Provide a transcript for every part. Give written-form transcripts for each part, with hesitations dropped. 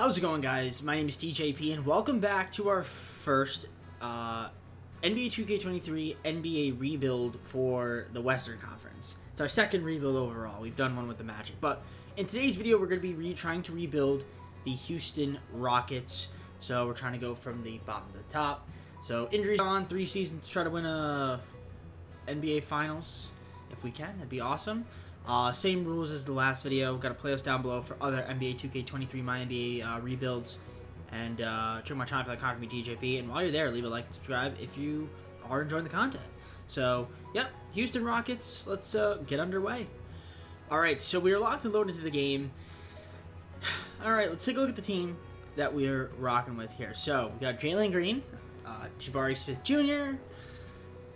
How's it going, guys? My name is TJP, and welcome back to our first NBA 2K23 NBA rebuild for the Western Conference. It's our second rebuild overall. We've done one with the Magic, but in today's video, we're going to be trying to rebuild the Houston Rockets. So we're trying to go from the bottom to the top. So injuries on 3 seasons to try to win a NBA Finals if we can. That'd be awesome. Same rules as the last video. Got a playlist down below for other NBA 2K23 MyNBA rebuilds. And check my channel if you like content with TJP. And while you're there, leave a like and subscribe if you are enjoying the content. So, yep, Houston Rockets, let's get underway. Alright, so we are locked and loaded into the game. Alright, let's take a look at the team that we're rocking with here. So, we got Jalen Green, Jabari Smith Jr.,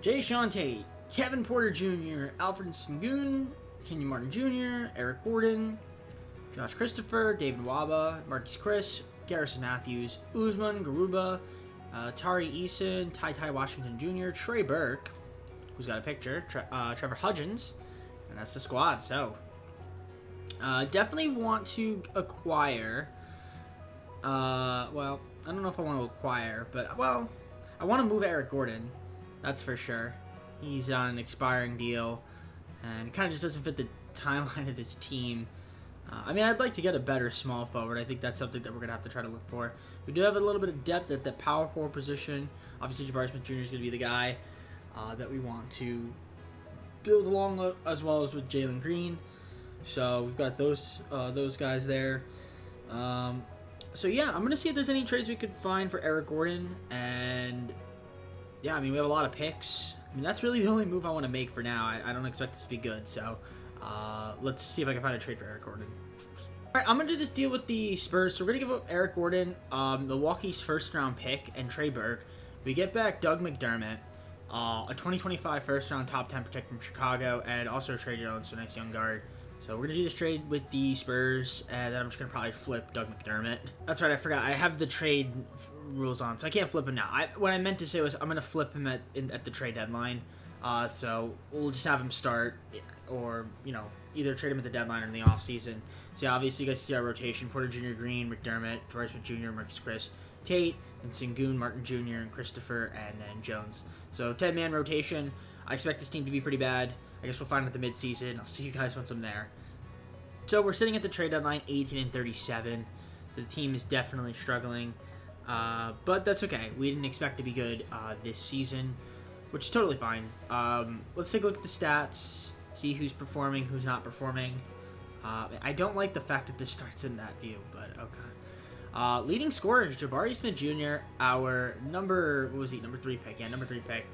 Jae'Sean Tate, Kevin Porter Jr., Alfred Sengun, Kenyon Martin Jr., Eric Gordon, Josh Christopher, David Waba, Marquise Chris, Garrison Matthews, Usman Garuba, Tari Eason, Ty Washington Jr., Trey Burke, who's got a picture, Trevor Hudgens, and that's the squad. So, definitely want to acquire, well, I don't know if I want to acquire, but, well, I want to move Eric Gordon, that's for sure. He's on an expiring deal, and kind of just doesn't fit the timeline of this team. I mean, I'd like to get a better small forward. I think that's something that we're going to have to try to look for. We do have a little bit of depth at the power forward position. Obviously, Jabari Smith Jr. is going to be the guy that we want to build along, as well as with Jalen Green. So we've got those guys there. So yeah, I'm going to see if there's any trades we could find for Eric Gordon. And yeah, I mean, we have a lot of picks. I mean, that's really the only move I want to make for now. I don't expect this to be good, so let's see if I can find a trade for Eric Gordon. Alright, I'm going to do this deal with the Spurs. So we're going to give up Eric Gordon, Milwaukee's first-round pick, and Trey Burke. We get back Doug McDermott, a 2025 first-round top 10 protect from Chicago, and also Trey Jones, so next young guard. So we're going to do this trade with the Spurs, and then I'm just going to probably flip Doug McDermott. That's right, I forgot. I have the trade rules on, so I can't flip him now. What I meant to say was I'm going to flip him at the trade deadline. So we'll just have him start, or, you know, either trade him at the deadline or in the offseason. So yeah, obviously you guys see our rotation. Porter Jr., Green, McDermott, Jabari Smith Jr., Marquise Chris, Tate, and Sengun, Martin Jr., and Christopher, and then Jones. So 10-man rotation. I expect this team to be pretty bad. I guess we'll find out the midseason. I'll see you guys once I'm there. So we're sitting at the trade deadline 18-37. So the team is definitely struggling. But that's okay. We didn't expect to be good this season, which is totally fine. Let's take a look at the stats, see who's performing, who's not performing. I don't like the fact that this starts in that view, but okay. Leading scorers, Jabari Smith Jr., our number 3 pick? Yeah, number 3 pick.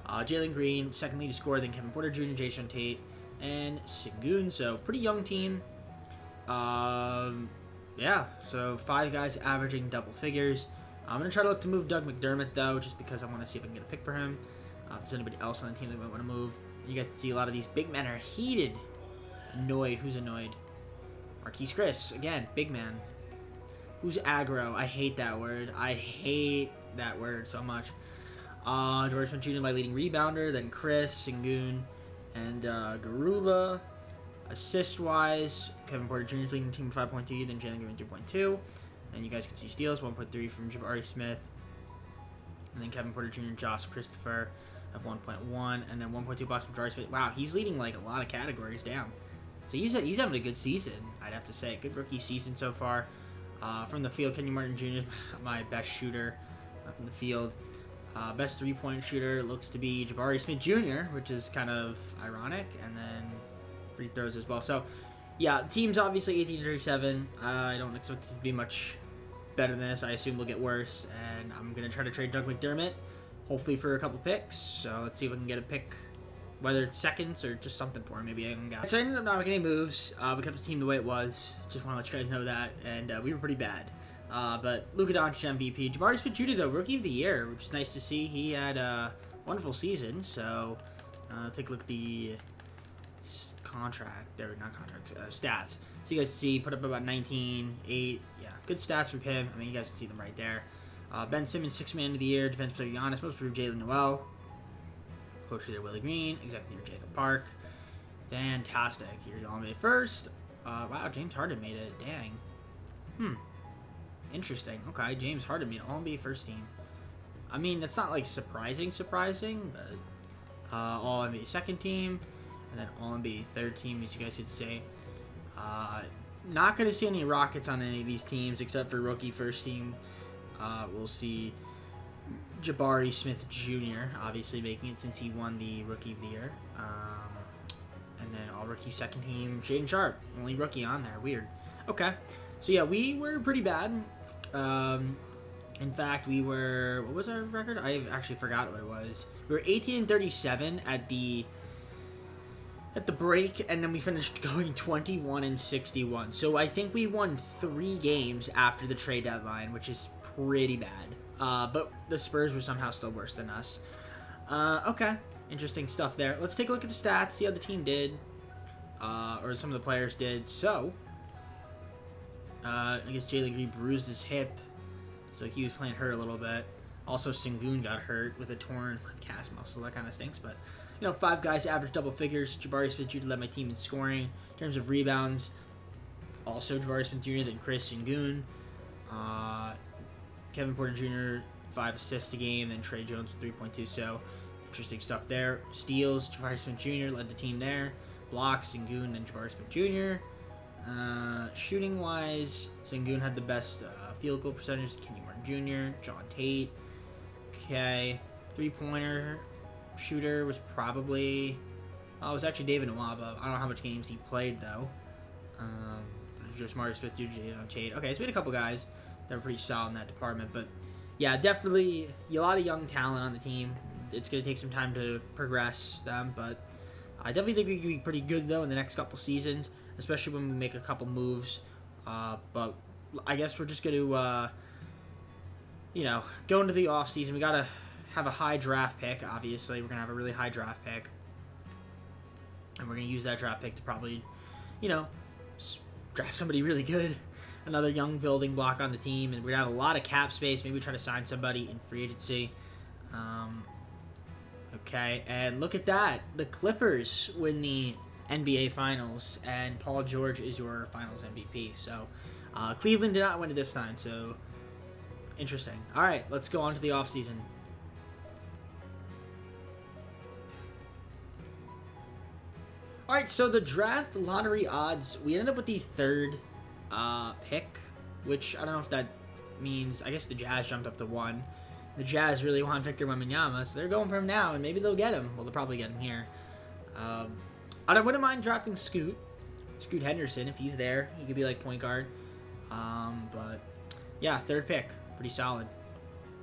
Jalen Green, second leading scorer, then Kevin Porter Jr., Jae'Sean Tate, and Sengun. So pretty young team. Yeah, so 5 guys averaging double figures. I'm going to try to look to move Doug McDermott, though, just because I want to see if I can get a pick for him. If there's anybody else on the team that might want to move. You guys can see a lot of these big men are heated. Annoyed. Who's annoyed? Marquise Chris. Again, big man. Who's aggro? I hate that word. I hate that word so much. Jabari Smith Jr., my leading rebounder. Then Chris, Sengun, and Garuba. Assist-wise, Kevin Porter Jr. is leading the team with 5.2, then Jalen Green 3.2. And you guys can see steals, 1.3 from Jabari Smith. And then Kevin Porter Jr. and Josh Christopher have 1.1. And then 1.2 blocks from Jabari Smith. Wow, he's leading like a lot of categories down. So he's having a good season, I'd have to say. Good rookie season so far. From the field, Kenyon Martin Jr. is my best shooter from the field. Best three-point shooter looks to be Jabari Smith Jr., which is kind of ironic. And then free throws as well. So, yeah, team's obviously 18-37. I don't expect it to be much better than this. I assume we'll get worse. And I'm going to try to trade Doug McDermott, hopefully for a couple picks. So let's see if we can get a pick, whether it's seconds or just something for him. Maybe I can get. So I ended up not making any moves. We kept the team the way it was. Just want to let you guys know that. And we were pretty bad. But Luka Doncic MVP. Jabari Smith Jr., though, Rookie of the Year, which is nice to see. He had a wonderful season. So take a look at the stats. So you guys see, put up about 19, 8, yeah, good stats from him. I mean, you guys can see them right there. Ben Simmons, 6th Man of the Year, Defensive Player Giannis, Most Improved Jalen Noel, Coach Leader Willie Green, Executive Leader Jacob Park. Fantastic. Here's all made first. Wow, James Harden made it. Dang. Interesting. Okay, James Harden being All-NBA first team. I mean, that's not like surprising, but All-NBA second team, and then All-NBA third team, as you guys could say. Not going to see any Rockets on any of these teams except for rookie first team. We'll see Jabari Smith Jr. obviously making it since he won the Rookie of the Year. And then all-rookie second team, Shaedon Sharpe, only rookie on there. Weird. Okay. So, yeah, we were pretty bad. In fact, we were... What was our record? I actually forgot what it was. We were 18-37 at the break, and then we finished going 21-61. So I think we won 3 games after the trade deadline, which is pretty bad. But the Spurs were somehow still worse than us. Okay, interesting stuff there. Let's take a look at the stats, see how the team did, or some of the players did. So, I guess Jalen Green bruised his hip, so he was playing hurt a little bit. Also, Sengun got hurt with a torn left calf muscle. That kind of stinks, but... 5 guys average double figures. Jabari Smith Jr. led my team in scoring. In terms of rebounds, also Jabari Smith Jr., then Chris Sengun. Kevin Porter Jr., 5 assists a game, then Trey Jones with 3.2. So, interesting stuff there. Steals, Jabari Smith Jr. led the team there. Blocks, Sengun, then Jabari Smith Jr. Shooting-wise, Sengun had the best field goal percentage. Kenny Martin Jr., John Tate. Okay, three-pointer shooter was probably... it was actually David Nwaba. I don't know how much games he played, though. Just Jabari Smith Jr., John Tate. Okay, so we had a couple guys that were pretty solid in that department. But, yeah, definitely a lot of young talent on the team. It's going to take some time to progress them, but I definitely think we can be pretty good, though, in the next couple seasons, especially when we make a couple moves. But I guess we're just going to, go into the offseason. We got to have a high draft pick, obviously. We're going to have a really high draft pick. And we're going to use that draft pick to probably, draft somebody really good. Another young building block on the team. And we're going to have a lot of cap space. Maybe try to sign somebody in free agency. Okay, and look at that. The Clippers win the NBA Finals, and Paul George is your Finals MVP. So, Cleveland did not win it this time, so interesting. All right, let's go on to the offseason. All right, so the draft lottery odds, we ended up with the 3rd pick, which I don't know if that means, I guess the Jazz jumped up to 1. The Jazz really want Victor Wembanyama, so they're going for him now, and maybe they'll get him. Well, they'll probably get him here. I wouldn't mind drafting Scoot Henderson, if he's there. He could be like point guard. But yeah, 3rd pick, pretty solid.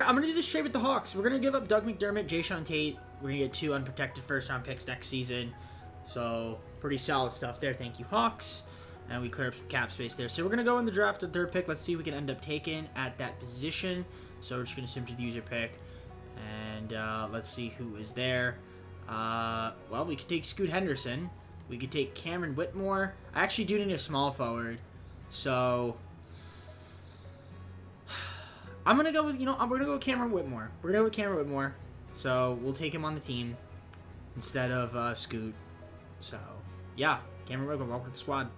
I'm going to do this trade with the Hawks. We're going to give up Doug McDermott, Jayshawn Tate. We're going to get 2 unprotected first-round picks next season. So, pretty solid stuff there. Thank you, Hawks. And we clear up some cap space there. So, we're going to go in the draft the 3rd pick. Let's see who we can end up taking at that position. So, we're just going to simply use your pick. And let's see who is there. Well, we could take Scoot Henderson. We could take Cameron Whitmore. I actually do need a small forward. So, I'm going to go with, we're going to go with Cameron Whitmore. We're going to go with Cameron Whitmore. So, we'll take him on the team instead of Scoot. So, yeah, Cameron Whitmore, welcome to the squad.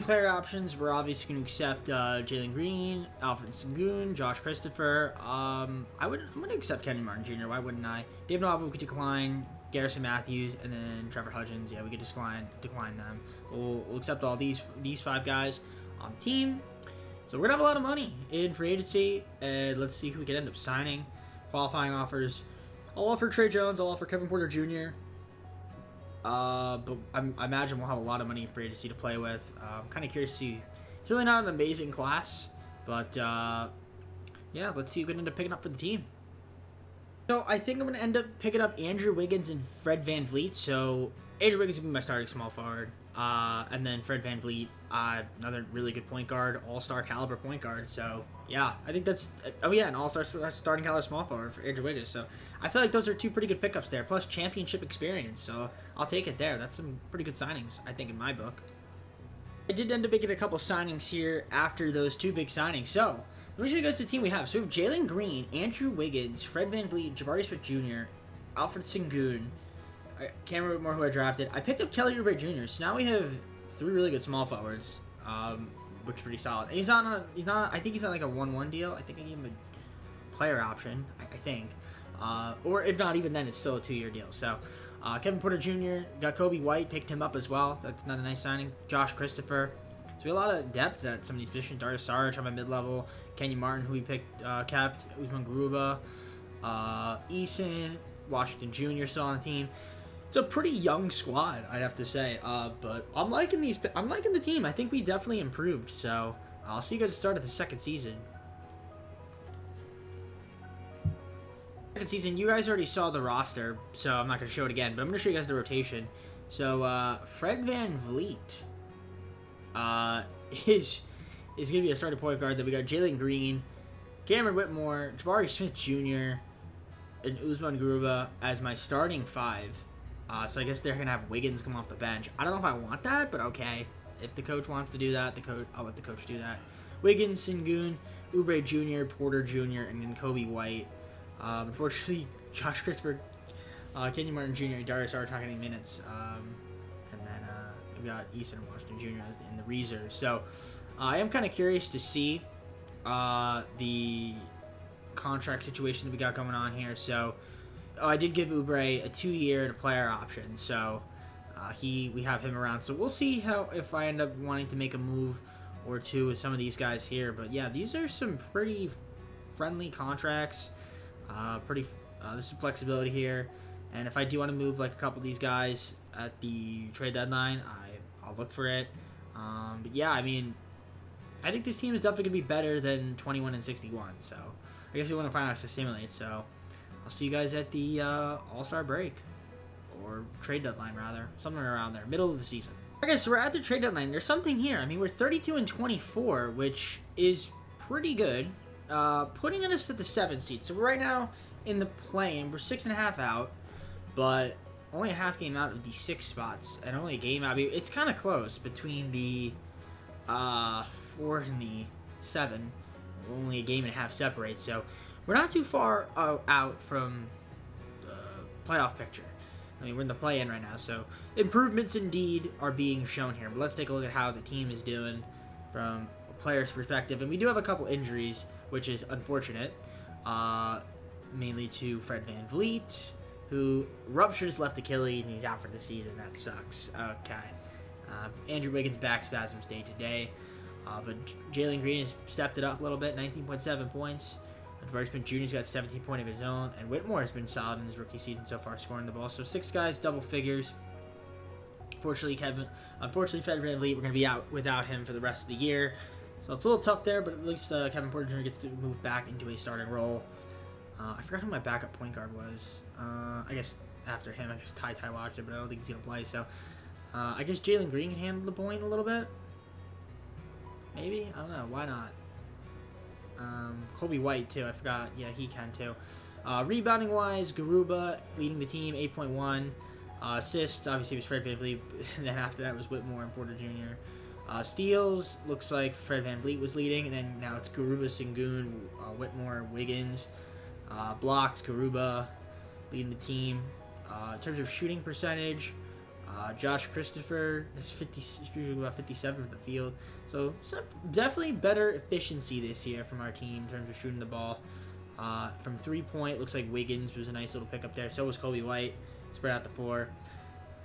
Player options, we're obviously going to accept Jalen Green, Alfred Sengun, Josh Christopher. I'm going to accept Kenny Martin Jr. Why wouldn't I? David Nwaba we could decline, Garrison Matthews, and then Trevor Hudgens. Yeah, we could decline them. We'll accept all these 5 guys on the team. So we're going to have a lot of money in free agency. And let's see who we can end up signing. Qualifying offers. I'll offer Trey Jones. I'll offer Kevin Porter Jr. But I imagine we'll have a lot of money in free agency to play with. I'm kind of curious to see. It's really not an amazing class, but yeah, let's see who we can end up picking up for the team. So I think I'm going to end up picking up Andrew Wiggins and Fred VanVleet. So Andrew Wiggins is going to be my starting small forward. And then Fred VanVleet, another really good point guard, all-star caliber point guard. So, yeah, I think that's... Oh, yeah, an all-star starting caliber small forward for Andrew Wiggins. So, I feel like those are 2 pretty good pickups there, plus championship experience. So, I'll take it there. That's some pretty good signings, I think, in my book. I did end up making a couple signings here after those 2 big signings. So, let me show you guys the team we have. So, we have Jalen Green, Andrew Wiggins, Fred VanVleet, Jabari Smith Jr., Alfred Sengun, Cameron Whitmore, who I drafted. I picked up Kelly Oubre Jr., so now we have 3 really good small forwards. looks pretty solid. He's not. I think he's on like a 1-1 deal. I think I gave him a player option. I think, or if not, even then, it's still a 2-year deal. So, Kevin Porter Jr. got Kobe White, picked him up as well. That's not a nice signing. Josh Christopher. So we have a lot of depth at some of these positions. Darius Saric on my mid-level. Kenyon Martin, who we capped. Usman Garuba. Eason. Washington Jr. still on the team. It's a pretty young squad, I'd have to say. But I'm liking these. I'm liking the team. I think we definitely improved. So I'll see you guys at the start of the second season. Second season, you guys already saw the roster, so I'm not going to show it again. But I'm going to show you guys the rotation. So Fred VanVleet is going to be a starting point guard. Then we got Jalen Green, Cameron Whitmore, Jabari Smith Jr., and Usman Garuba as my starting 5. So I guess they're going to have Wiggins come off the bench. I don't know if I want that, but okay. If the coach wants to do that, I'll let the coach do that. Wiggins, Sengun, Oubre Jr., Porter Jr., and then Kobe White. Unfortunately, Josh Christopher, Kenyon Martin Jr., and Darius Saric not getting minutes. And then we've got Easton Washington Jr. in the reserves. So I am kind of curious to see the contract situation that we got going on here. So I did give Oubre a 2-year and a player option. So we have him around. So we'll see if I end up wanting to make a move or two with some of these guys here. But yeah, these are some pretty friendly contracts. There's some flexibility here, and if I do want to move like a couple of these guys at the trade deadline, I'll look for it. But yeah, I mean, I think this team is definitely gonna be better than 21-61. So I guess we want to find out to simulate. So I'll see you guys at the All-Star break or trade deadline, rather, somewhere around there, middle of the season. Okay, so we're at the trade deadline. There's something here. I mean, we're 32-24, which is pretty good. Putting us at the 7th seed. So right now in the play-in, we're 6.5 out, but only a half game out of the 6 spots, and only a game out. I mean, it's kind of close between the 4 and the 7. Only a game and a half separates, so we're not too far out from the playoff picture. I mean, we're in the play-in right now, so improvements indeed are being shown here. But let's take a look at how the team is doing from a player's perspective. And we do have a couple injuries, which is unfortunate, mainly to Fred VanVleet, who ruptured his left Achilles and he's out for the season. That sucks. Okay. Andrew Wiggins back spasms day to day. But Jalen Green has stepped it up a little bit, 19.7 points. Jabari Smith Jr.'s got 17 points of his own, and Whitmore has been solid in his rookie season so far, scoring the ball. So 6 guys, double figures. Unfortunately, Fred VanVleet, we're going to be out without him for the rest of the year. So it's a little tough there, but at least Kevin Porter Jr. gets to move back into a starting role. I forgot who my backup point guard was. I guess after him, I guess Ty watched it, but I don't think he's going to play. So I guess Jalen Green can handle the point a little bit. Maybe? I don't know. Why not? Kobe White, too. I forgot. Yeah, he can, too. Rebounding-wise, Garuba leading the team, 8.1. Assists, obviously, was Fred VanVleet. And then after that was Whitmore and Porter Jr. Steals, looks like Fred VanVleet was leading. And then now it's Garuba, Sengun, Whitmore, Wiggins. Blocks, Garuba leading the team. In terms of shooting percentage, Josh Christopher is usually about 57 from the field. So definitely better efficiency this year from our team in terms of shooting the ball. From 3-point, looks like Wiggins was a nice little pickup there. So was Kobe White. Spread out the floor.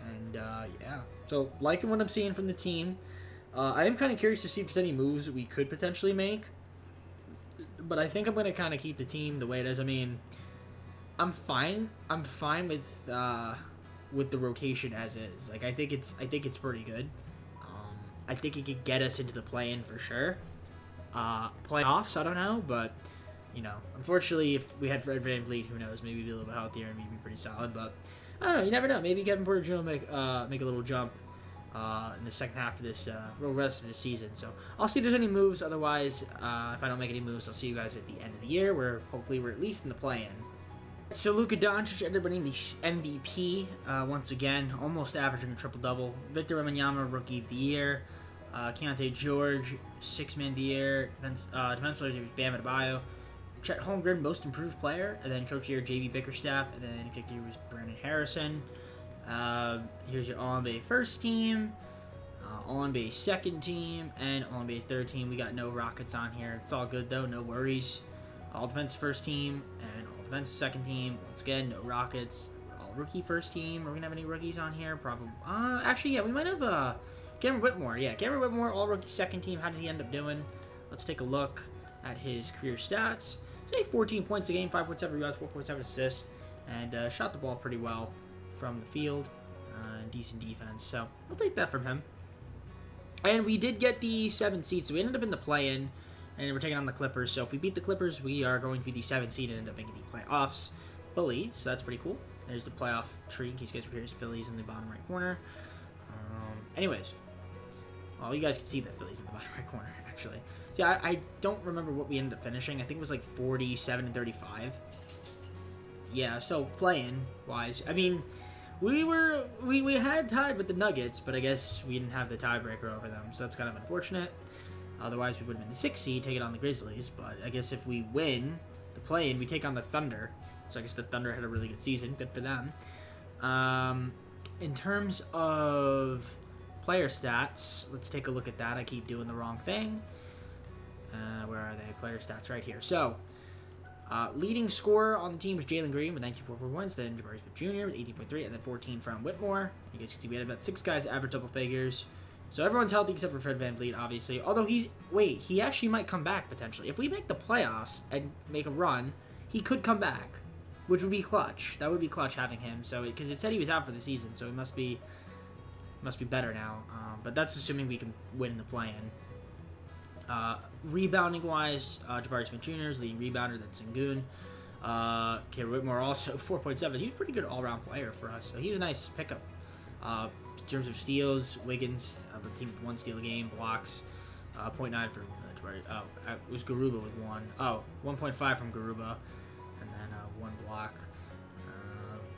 And yeah. So liking what I'm seeing from the team. I am kind of curious to see if there's any moves we could potentially make. But I think I'm going to kind of keep the team the way it is. I mean, I'm fine with the rotation as is. Like I think it's pretty good. I think it could get us into the play-in for sure. Playoffs, I don't know, but you know, unfortunately, if we had Fred VanVleet, who knows? Maybe be a little bit healthier and maybe be pretty solid. But I don't know. You never know. Maybe Kevin Porter Jr. will make a little jump in the second half of this rest of the season. So I'll see if there's any moves. Otherwise, if I don't make any moves, I'll see you guys at the end of the year, where hopefully we're at least in the play-in. So Luka Doncic ended up winning the MVP once again, almost averaging a triple-double. Victor Wembanyama, Rookie of the Year. Keontae George, Six-Man of the Year. Defensive Player was Bam Adebayo. Chet Holmgren, Most Improved Player. And then Coach of the Year, J.B. Bickerstaff. And then Kick Year was Brandon Harrison. Here's your All-NBA First Team. All-NBA second team and All-NBA third team. We got no Rockets on here. It's all good, though. No worries. All-Defense first team and All-Defense second team. Once again, no Rockets. All-Rookie first team. Are we going to have any rookies on here? Probably. Actually, yeah, we might have Cameron Whitmore. Yeah, Cameron Whitmore, All-Rookie second team. How did he end up doing? Let's take a look at his career stats. Say 14 points a game, 5.7 rebounds, 4.7 assists, and shot the ball pretty well from the field. Decent defense. So, we'll take that from him. And we did get the 7th seed, so we ended up in the play-in, and we're taking on the Clippers. So if we beat the Clippers, we are going to be the 7th seed and end up making the playoffs fully. So that's pretty cool. There's the playoff tree, in case you guys were here. Phillies in the bottom right corner. Anyways. Well, you guys can see that Phillies in the bottom right corner, actually. So yeah, I don't remember what we ended up finishing. I think it was like 47 and 35. Yeah, so play-in-wise. I mean, we had tied with the Nuggets, but I guess we didn't have the tiebreaker over them, so that's kind of unfortunate. Otherwise, we would have been the 6th seed, taking on the Grizzlies, but I guess if we win the play-in, we take on the Thunder. So I guess the Thunder had a really good season. Good for them. In terms of player stats, let's take a look at that. I keep doing the wrong thing. Where are they? Player stats right here. So, leading scorer on the team was Jalen Green with 19.4 points, then Jabari Smith Jr. with 18.3, and then 14 from Whitmore. You guys can see we had about 6 guys average double figures. So everyone's healthy except for Fred VanVleet, obviously. Although he actually might come back potentially. If we make the playoffs and make a run, he could come back, which would be clutch. That would be clutch having him. So because it said he was out for the season, so he must be better now. But that's assuming we can win the play-in. Rebounding wise, Jabari Smith Jr. is leading rebounder. That's Sengun. Cameron Whitmore also 4.7. He's a pretty good all-around player for us. So he was a nice pickup. In terms of steals, Wiggins, the team with 1 steal a game, blocks, 0.9 for Jabari. It was Garuba with 1. 1.5 from Garuba, and then 1 block.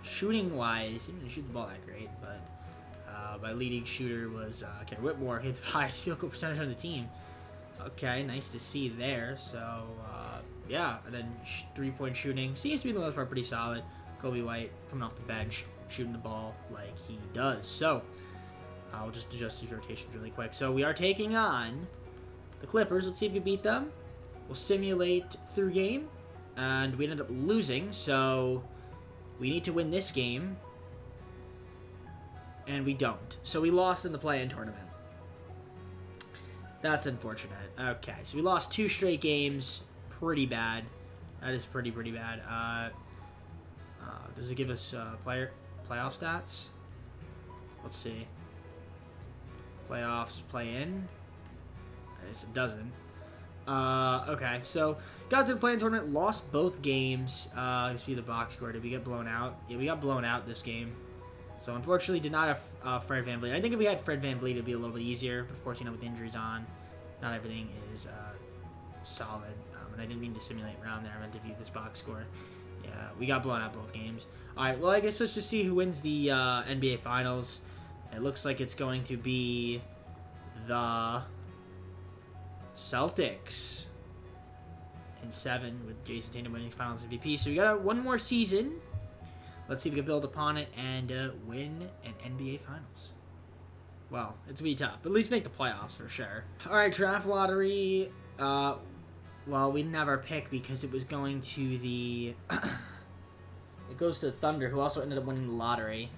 Shooting wise, he didn't shoot the ball that great, but my leading shooter was Cameron Whitmore. He had the highest field goal percentage on the team. Okay, nice to see there. So, yeah, and then 3-point shooting seems to be the most part pretty solid. Kobe White coming off the bench, shooting the ball like he does. So, I'll just adjust these rotations really quick. So, we are taking on the Clippers. Let's see if we can beat them. We'll simulate through game, and we ended up losing. So, we need to win this game, and we don't. So, we lost in the play-in tournament. That's unfortunate. Okay, so we lost 2 straight games. Pretty bad. That is pretty bad. Does it give us playoff stats? Let's see. Playoffs, play-in. I guess it doesn't. Okay, so got to the play-in tournament, lost both games. Let's see the box score. Did we get blown out? Yeah, we got blown out this game. So, unfortunately, did not have Fred VanVleet. I think if we had Fred VanVleet, it would be a little bit easier. But, of course, with injuries on, not everything is solid. And I didn't mean to simulate around there. I meant to view this box score. Yeah, we got blown out both games. All right, well, I guess let's just see who wins the NBA Finals. It looks like it's going to be the Celtics in 7 with Jason Tatum winning Finals MVP. So, we got 1 more season. Let's see if we can build upon it and win an NBA Finals. Well, it's going to be tough, but at least make the playoffs for sure. All right, draft lottery. Well, we didn't have our pick because it was going to the... it goes to the Thunder, who also ended up winning the lottery.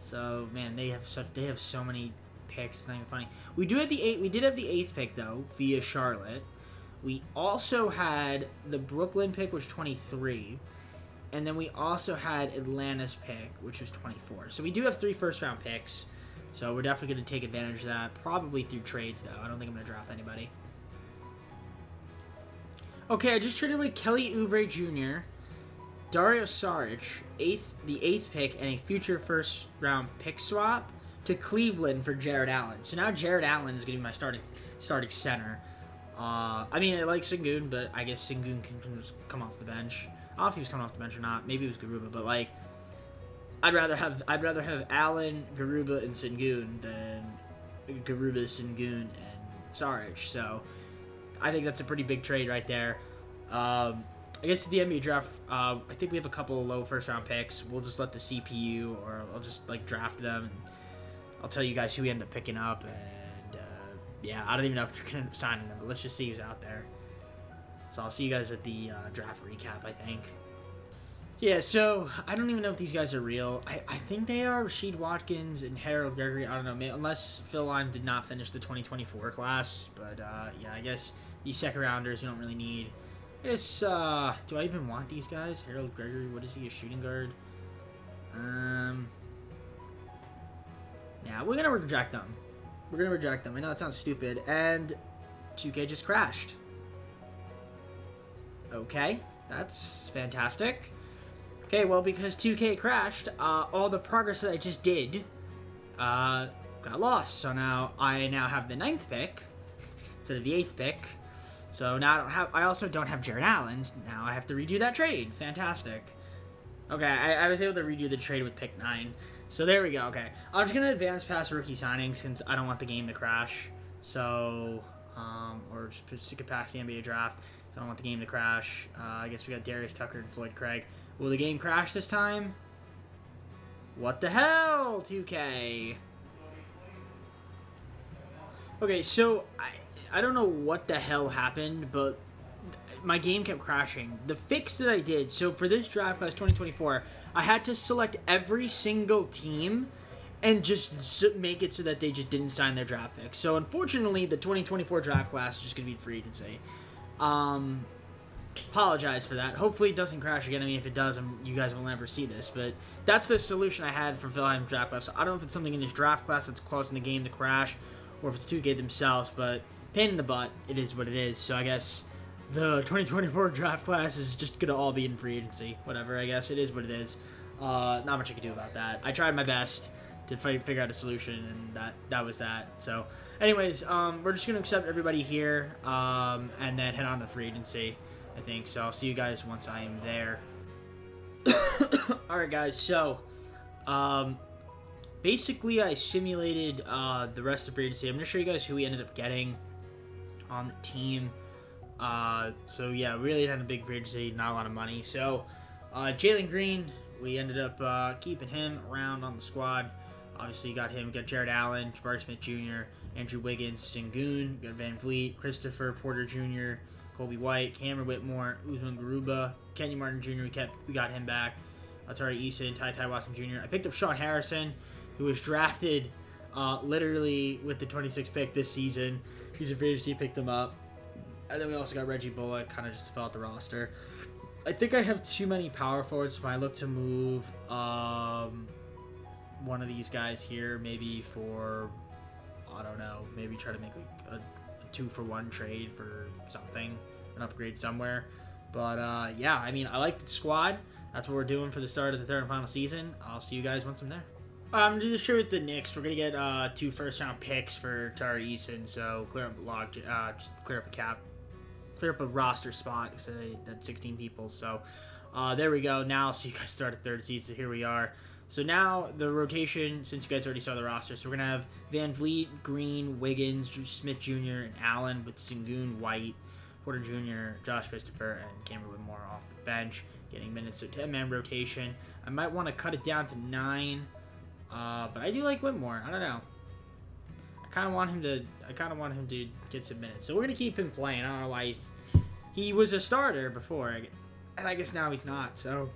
So, man, they have so many picks. It's not even funny. We did have the 8th pick, though, via Charlotte. We also had the Brooklyn pick, which was 23. And then we also had Atlanta's pick, which was 24. So we do have 3 first-round picks. So we're definitely going to take advantage of that. Probably through trades, though. I don't think I'm going to draft anybody. Okay, I just traded away Kelly Oubre Jr., Dario Saric, the 8th pick, and a future first-round pick swap to Cleveland for Jared Allen. So now Jared Allen is going to be my starting center. I mean, I like Sengun, but I guess Sengun can just come off the bench. I don't know if he was coming off the bench or not. Maybe it was Garuba, but like, I'd rather have Allen, Garuba, and Sengun than Garuba, Sengun, and Saric. So I think that's a pretty big trade right there. I guess the NBA draft, I think we have a couple of low first round picks. We'll just let the CPU, or I'll just like draft them. And I'll tell you guys who we end up picking up. And yeah, I don't even know if they're going to end up signing them, but let's just see who's out there. So I'll see you guys at the draft recap, I think. Yeah, so I don't even know if these guys are real. I think they are Rasheed Watkins and Harold Gregory. I don't know, unless Phil Lime did not finish the 2024 class. But yeah, I guess these second rounders you don't really need. I guess, do I even want these guys? Harold Gregory, what is he, a shooting guard? Yeah, we're going to reject them. We're going to reject them. I know it sounds stupid. And 2K just crashed. Okay, that's fantastic. Okay, well, because 2K crashed, all the progress that I just did got lost. So now I have the 9th pick instead of the 8th pick. So now I also don't have Jared Allen. Now I have to redo that trade. Fantastic. Okay, I was able to redo the trade with pick 9. So there we go. Okay, I'm just gonna advance past rookie signings since I don't want the game to crash. So or just skip past the NBA draft. So I don't want the game to crash. I guess we got Darius Tucker and Floyd Craig. Will the game crash this time? What the hell, 2K? Okay, so I don't know what the hell happened, but my game kept crashing. The fix that I did, so for this draft class 2024, I had to select every single team and just make it so that they just didn't sign their draft picks. So unfortunately, the 2024 draft class is just going to be free agency. Apologize for that. Hopefully it doesn't crash again. I mean, if it does, you guys will never see this. But that's the solution I had for Phil Hyman's draft class. So I don't know if it's something in his draft class that's causing the game to crash, or if it's 2K themselves. But pain in the butt, it is what it is. So I guess the 2024 draft class is just going to all be in free agency. Whatever, I guess. It is what it is. Not much I can do about that. I tried my best to figure out a solution, and that was that. So anyways, we're just going to accept everybody here, and then head on to free agency, I think. So I'll see you guys once I am there. Alright guys, so basically I simulated the rest of free agency. I'm going to show you guys who we ended up getting on the team. So yeah, really had a big free agency, not a lot of money. So Jalen Green, we ended up keeping him around on the squad. Obviously got him, got Jared Allen, Jabari Smith Jr., Andrew Wiggins, Sengun, got Van Vliet, Christopher Porter Jr., Kobe White, Cameron Whitmore, Usman Garuba, Kenny Martin Jr. We got him back. Atari Eason, Ty Watson Jr. I picked up Sean Harrison, who was drafted literally with the 26th pick this season. He's a free agency, picked him up. And then we also got Reggie Bullock, kind of just to fill out the roster. I think I have too many power forwards, so I look to move one of these guys here, maybe for, I don't know, maybe try to make like a 2-for-1 trade for something, an upgrade somewhere. But yeah, I mean, I like the squad. That's what we're doing for the start of the third and final season. I'll see you guys once I'm there. I'm just sure with the Knicks, we're gonna get 2 first-round picks for Tari Eason, so clear up a roster spot because that's 16 people. So there we go. Now I'll see you guys start at third seed. So here we are. So now the rotation, since you guys already saw the roster, so we're gonna have Van Vliet, Green, Wiggins, Smith Jr., and Allen with Sengun, White, Porter Jr., Josh Christopher, and Cameron Whitmore off the bench, getting minutes. So 10-man rotation. I might want to cut it down to 9, but I do like Whitmore. I don't know. I kind of want him to get some minutes. So we're gonna keep him playing. I don't know why he was a starter before, and I guess now he's not. So.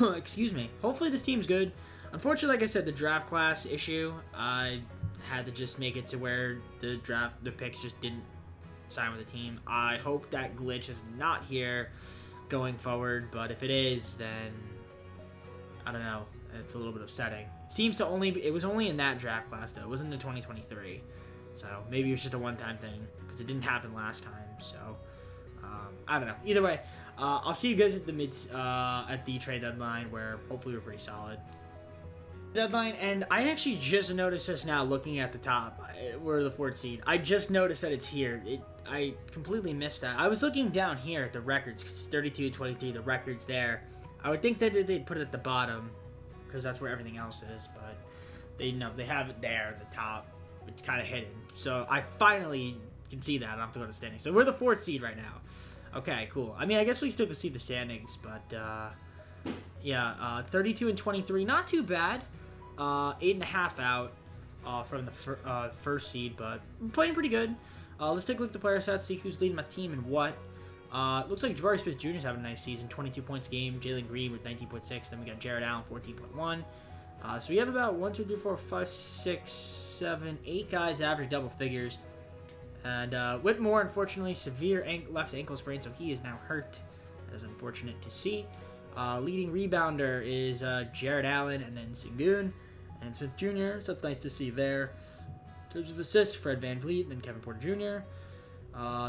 Excuse me. Hopefully this team's good. Unfortunately, like I said, the draft class issue, I had to just make it to where the picks just didn't sign with the team. I hope that glitch is not here going forward, but if it is, then I don't know. It's a little bit upsetting. It was only in that draft class though. It wasn't in 2023. So maybe it was just a one-time thing because it didn't happen last time. So I don't know. Either way, I'll see you guys at the trade deadline, where hopefully we're pretty solid. Deadline, and I actually just noticed this now looking at the top. We're the 4th seed. I just noticed that it's here. I completely missed that. I was looking down here at the records, 32-23, the records there. I would think that they'd put it at the bottom because that's where everything else is, but they have it there at the top. It's kind of hidden. So I finally can see that. I don't have to go to the standings. So we're the 4th seed right now. Okay, cool. I mean, I guess we still can see the standings, but yeah, 32-23, not too bad. 8.5 out from the first seed, but playing pretty good. Let's take a look at the player stats, see who's leading my team and what. Looks like Jabari Smith Jr. is having a nice season, 22 points a game. Jalen Green with 19.6. Then we got Jared Allen, 14.1. So we have about 1, 2, 3, 4, 5, 6, 7, 8 guys average double figures. And Whitmore, unfortunately, severe left ankle sprain, so he is now hurt. That is unfortunate to see. Leading rebounder is Jared Allen and then Sengun and Smith Jr., so that's nice to see there. In terms of assists, Fred VanVleet and then Kevin Porter Jr.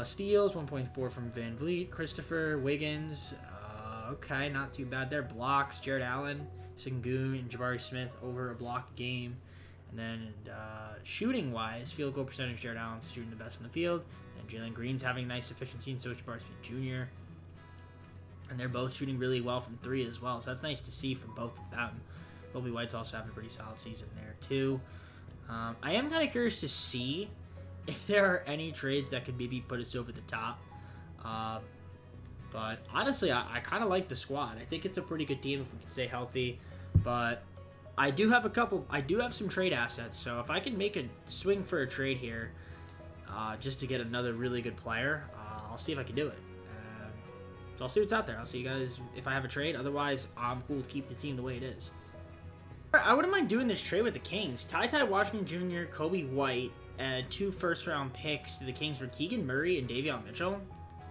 Steals, 1.4 from VanVleet. Christopher, Wiggins, okay, not too bad there. Blocks, Jared Allen, Sengun, and Jabari Smith over a block game. And then shooting-wise, field goal percentage, Jared Allen's shooting the best in the field. And Jalen Green's having nice efficiency, and so is Jabari Smith Jr. And they're both shooting really well from 3 as well, so that's nice to see from both of them. Kobe White's also having a pretty solid season there, too. I am kind of curious to see if there are any trades that could maybe put us over the top. But honestly, I kind of like the squad. I think it's a pretty good team if we can stay healthy. But I do have some trade assets, so if I can make a swing for a trade here, just to get another really good player, I'll see if I can do it. So I'll see what's out there. I'll see you guys if I have a trade. Otherwise, I'm cool to keep the team the way it is. I wouldn't mind doing this trade with the Kings. Ty Washington Jr., Kobe White, and 2 first-round picks to the Kings for Keegan Murray and Davion Mitchell.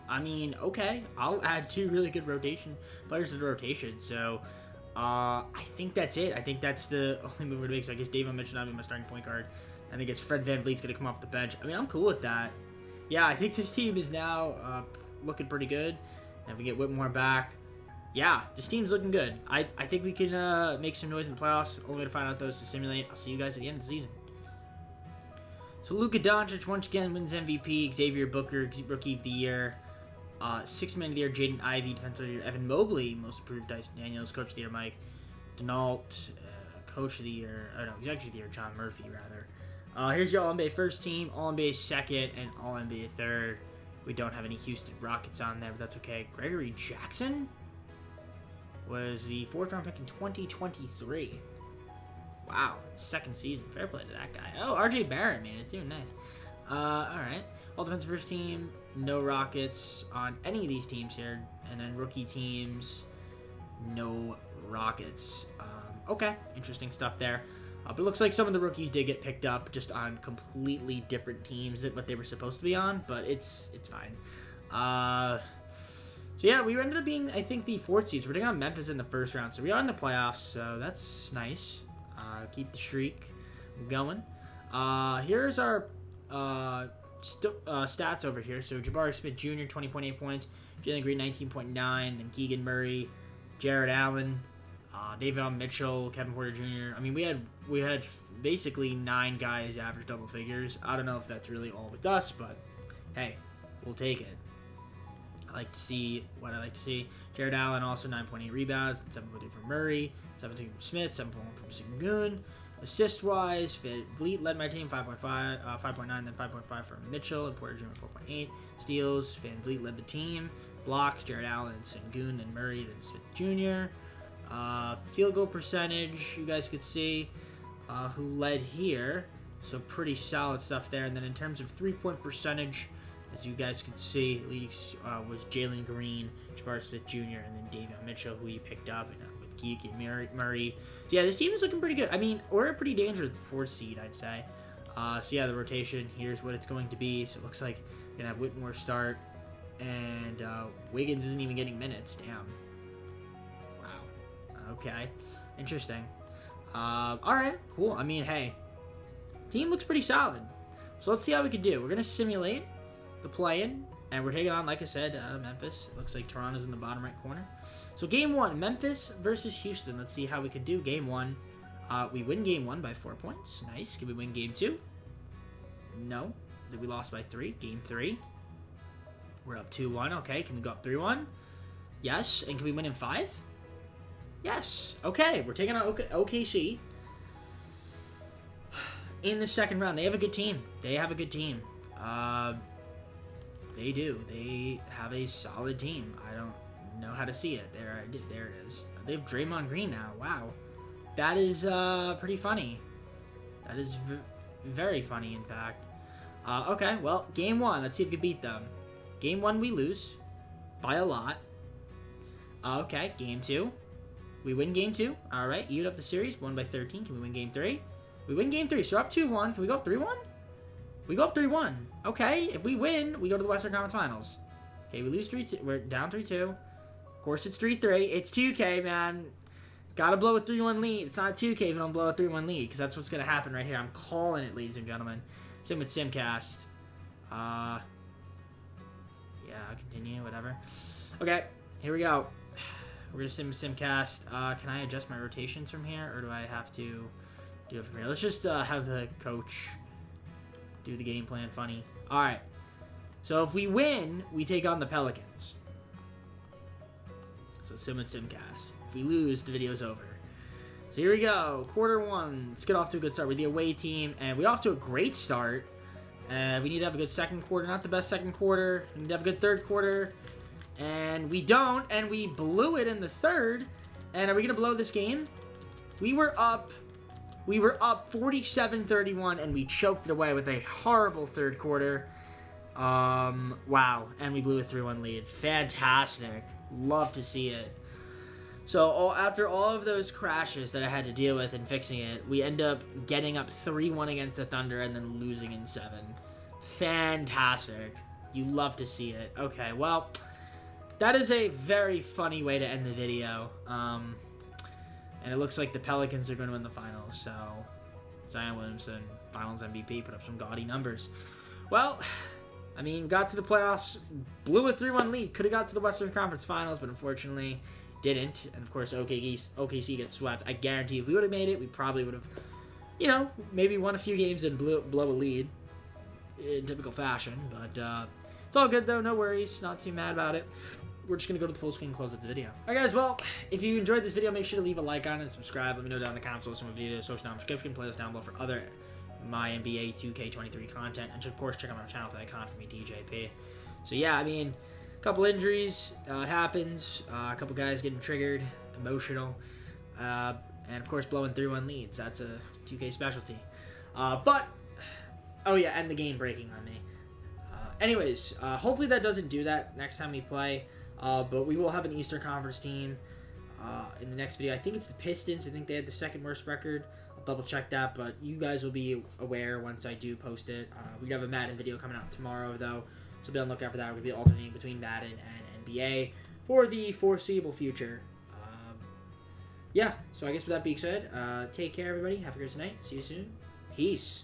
I mean, okay, I'll add 2 really good players to the rotation. So I think that's it. I think that's the only move we're going to make. So I guess Davion Mitchell not be my starting point guard. And I guess Fred VanVleet's going to come off the bench. I mean, I'm cool with that. Yeah, I think this team is now looking pretty good. And if we get Whitmore back, yeah, this team's looking good. I think we can make some noise in the playoffs. Only way to find out those to simulate. I'll see you guys at the end of the season. So Luka Doncic once again wins MVP. Xavier Booker, Rookie of the Year. 6th Man of the Year, Jaden Ivey. Defensive of the Year, Evan Mobley. Most Improved, Dyson Daniels. Coach of the Year, Mike Denault. Coach of the Year, Executive of the Year, John Murphy, rather. Here's your All-NBA first team, All-NBA second, and All-NBA third. We don't have any Houston Rockets on there, but that's okay. Gregory Jackson was the 4th round pick in 2023. Wow, 2nd season. Fair play to that guy. Oh, RJ Barrett made it too. Nice. All right. All defensive first team. No Rockets on any of these teams here. And then rookie teams. No Rockets. Okay, interesting stuff there. But it looks like some of the rookies did get picked up just on completely different teams than what they were supposed to be on, but it's fine. So yeah, we ended up being, I think, the 4th seed. So we're taking on Memphis in the first round. So we are in the playoffs, so that's nice. Keep the streak going. Here's our stats over here. So Jabari Smith Jr., 20.8 points. Jalen Green, 19.9. Then Keegan Murray, Jared Allen, Davion Mitchell, Kevin Porter Jr. I mean, we had basically 9 guys average double figures. I don't know if that's really all with us, but hey, we'll take it. I like to see what I like to see. Jared Allen also 9.8 rebounds, 7.2 from Murray, 7.2 from Smith, 7.1 from Sengun. Assist-wise, VanVleet led my team, 5.9, then 5.5 from Mitchell, and Porter Jr. 4.8. Steals, VanVleet led the team. Blocks, Jared Allen, Sengun, then Murray, then Smith Jr. Field goal percentage, you guys could see who led here. So pretty solid stuff there. And then in terms of three-point percentage, as you guys could see, was Jalen Green, Jabari Smith Jr., and then Davion Mitchell, who he picked up, and with Keegan Murray. So yeah, this team is looking pretty good. I mean, we're a pretty dangerous 4th seed, I'd say. So yeah, the rotation, here's what it's going to be. So it looks like we're going to have Whitmore start, and Wiggins isn't even getting minutes. Damn. Wow. Okay. Interesting. All right, cool. I mean, hey, team looks pretty solid. So let's see how we can do. We're going to simulate the play-in, and we're taking on, like I said, Memphis. It looks like Toronto's in the bottom right corner. So game 1, Memphis versus Houston. Let's see how we can do. Game 1, we win game 1 by 4 points. Nice. Can we win game 2? No. We lost by 3. Game 3, we're up 2-1. Okay, can we go up 3-1? Yes. And can we win in 5? Yes. Okay, we're taking on OKC in the second round. They have a good team. They do. They have a solid team. I don't know how to see it. There it is. They have Draymond Green now. Wow. that is pretty funny. That is very funny, in fact. Okay, well, game 1. Let's see if we can beat them. Game 1, we lose. By a lot. Okay, game 2. We win game 2. Alright, even up the series. Won by 13. Can we win game 3? We win game 3, so we're up 2-1. Can we go up 3-1? We go up 3-1. Okay, if we win, we go to the Western Conference Finals. Okay, we lose 3-2. We're down 3-2. Of course, it's 3-3. It's 2K, man. Gotta blow a 3-1 lead. It's not 2K if you don't blow a 3-1 lead, because that's what's going to happen right here. I'm calling it, ladies and gentlemen. Same with Simcast. Yeah, continue, whatever. Okay, here we go. We're going to Simcast. Can I adjust my rotations from here, or do I have to do it from here? Let's just have the coach do the game plan funny. All right. So if we win, we take on the Pelicans. So Sim and Simcast. If we lose, the video's over. So here we go. Quarter 1. Let's get off to a good start. We're the away team, and we're off to a great start. We need to have a good second quarter. Not the best second quarter. We need to have a good third quarter. And we don't, and we blew it in the third. And are we going to blow this game? We were up 47-31, and we choked it away with a horrible third quarter. Wow. And we blew a 3-1 lead. Fantastic. Love to see it. So after all of those crashes that I had to deal with and fixing it, we end up getting up 3-1 against the Thunder and then losing in 7. Fantastic. You love to see it. Okay, well, that is a very funny way to end the video. And it looks like the Pelicans are going to win the finals. So Zion Williamson, finals MVP, put up some gaudy numbers. Well, I mean, got to the playoffs, blew a 3-1 lead. Could have got to the Western Conference Finals, but unfortunately didn't. And, of course, OKC gets swept. I guarantee if we would have made it, we probably would have, you know, maybe won a few games and blow a lead in typical fashion. But it's all good, though. No worries. Not too mad about it. We're just going to go to the full screen and close out the video. Alright, guys. Well, if you enjoyed this video, make sure to leave a like on it and subscribe. Let me know down in the comments what some of the videos, social description, playlist down below for other MyNBA 2K23 content. And, of course, check out my channel for that content from me, DJP. So, yeah, I mean, a couple injuries. It happens. A couple guys getting triggered, emotional. And, of course, blowing 3-1 leads. That's a 2K specialty. But, oh, yeah, and the game breaking on me. Anyways, hopefully that doesn't do that next time we play. But we will have an Eastern Conference team in the next video. I think it's the Pistons. I think they had the second worst record. I'll double check that, but you guys will be aware once I do post it. We have a Madden video coming out tomorrow, though, so be on the lookout for that. We'll be alternating between Madden and NBA for the foreseeable future. Yeah, so I guess with that being said, take care, everybody. Have a great night. See you soon. Peace.